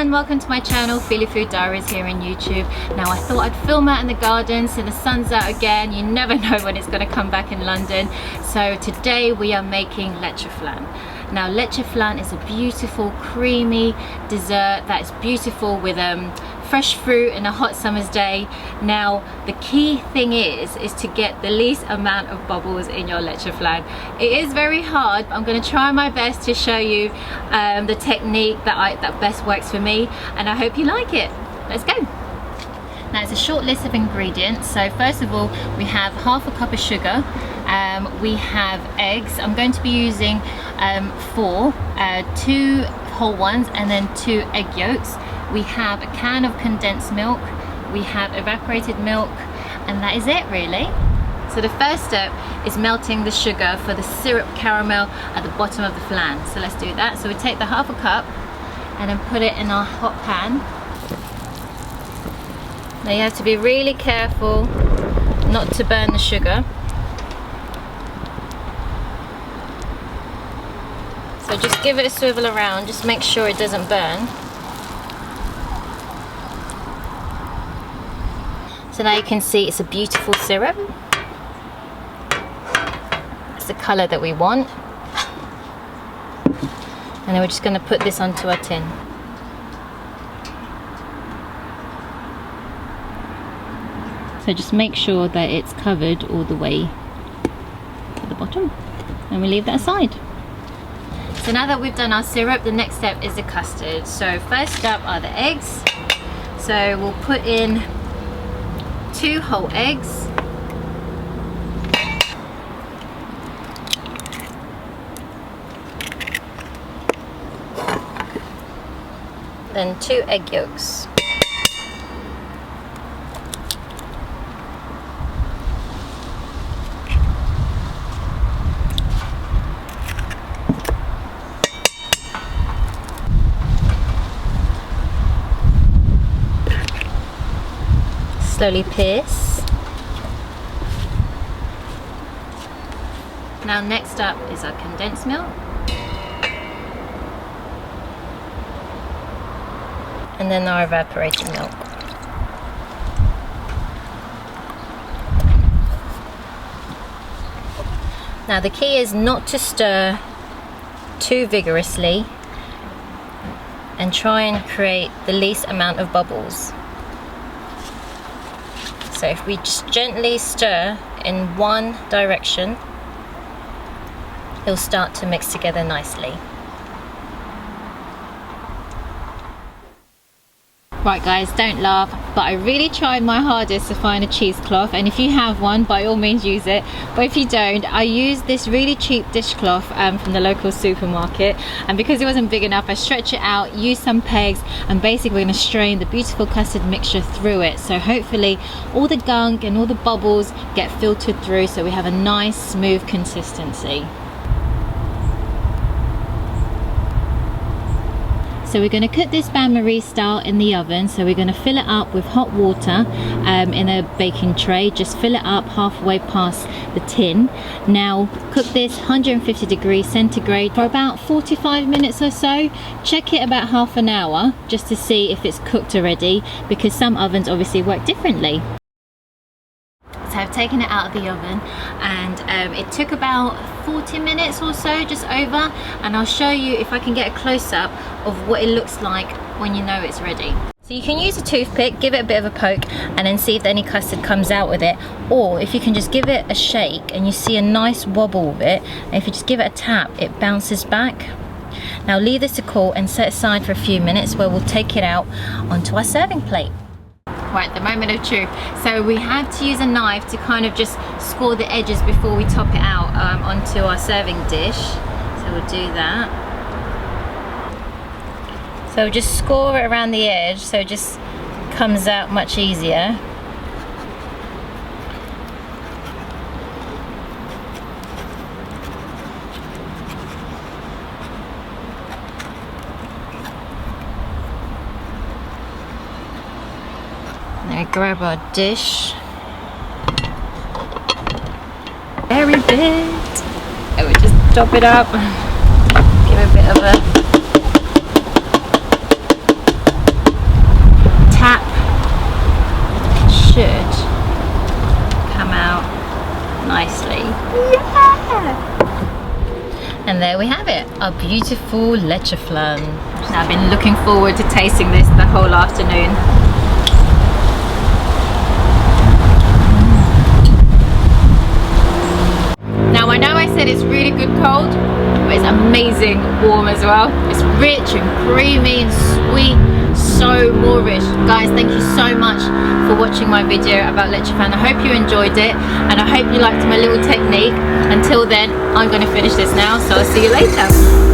everyone, welcome to my channel, Feely Food Diaries here on YouTube. Now I thought I'd film out in the garden so the sun's out again. You never know when it's going to come back in London. So today we are making Leche flan. Now Leche flan is a beautiful creamy dessert that is beautiful with fresh fruit in a hot summer's day. Now the key thing is to get the least amount of bubbles in your Leche flan. It is very hard, but I'm going to try my best to show you the technique that best works for me, and I hope you like it. Let's go. Now it's a short list of ingredients. So first of all, we have half a cup of sugar, we have eggs. I'm going to be using 4, 2 whole ones and then 2 egg yolks. We have a can of condensed milk, we have evaporated milk, and that is it really. So the first step is melting the sugar for the syrup caramel at the bottom of the flan. So let's do that. So we take the half a cup and then put it in our hot pan. Now you have to be really careful not to burn the sugar. So just give it a swivel around, just make sure it doesn't burn. So now you can see it's a beautiful syrup. It's the colour that we want. And then we're just going to put this onto our tin. So just make sure that it's covered all the way to the bottom. And we leave that aside. So now that we've done our syrup, the next step is the custard. So first up are the eggs. So we'll put in 2 whole eggs, then 2 egg yolks, slowly pierce. Now next up is our condensed milk, and then our evaporated milk. Now the key is not to stir too vigorously and try and create the least amount of bubbles. So if we just gently stir in one direction, it'll start to mix together nicely. Right guys, don't laugh, but I really tried my hardest to find a cheesecloth, and if you have one, by all means use it. But if you don't, I used this really cheap dishcloth from the local supermarket, and because it wasn't big enough, I stretched it out, used some pegs, and basically we're going to strain the beautiful custard mixture through it. So hopefully all the gunk and all the bubbles get filtered through, so we have a nice smooth consistency. So we're going to cook this bain-marie style in the oven. So we're going to fill it up with hot water in a baking tray. Just fill it up halfway past the tin. Now cook this 150 degrees centigrade for about 45 minutes or so. Check it about half an hour just to see if it's cooked already, because some ovens obviously work differently. So I've taken it out of the oven, and it took about 40 minutes or so, just over, and I'll show you if I can get a close-up of what it looks like when you know it's ready. So you can use a toothpick, give it a bit of a poke, and then see if any custard comes out with it, or if you can just give it a shake and you see a nice wobble with it, and if you just give it a tap, it bounces back. Now leave this to cool and set aside for a few minutes, where we'll take it out onto our serving plate. Right, the moment of truth. So we have to use a knife to kind of just score the edges before we top it out onto our serving dish. So we'll do that. So just score it around the edge so it just comes out much easier. Now grab our dish. Very bit. And we just top it up. Give it a bit of a we have it, our beautiful leche flan. Now, I've been looking forward to tasting this the whole afternoon. Now, I know I said it's really good cold, but it's amazing warm as well. It's rich and creamy and sweet, so Moorish. Guys, thank you so much for watching my video about leche flan. I hope you enjoyed it, and I hope you liked my little technique. Until then, I'm going to finish this now, so I'll see you later.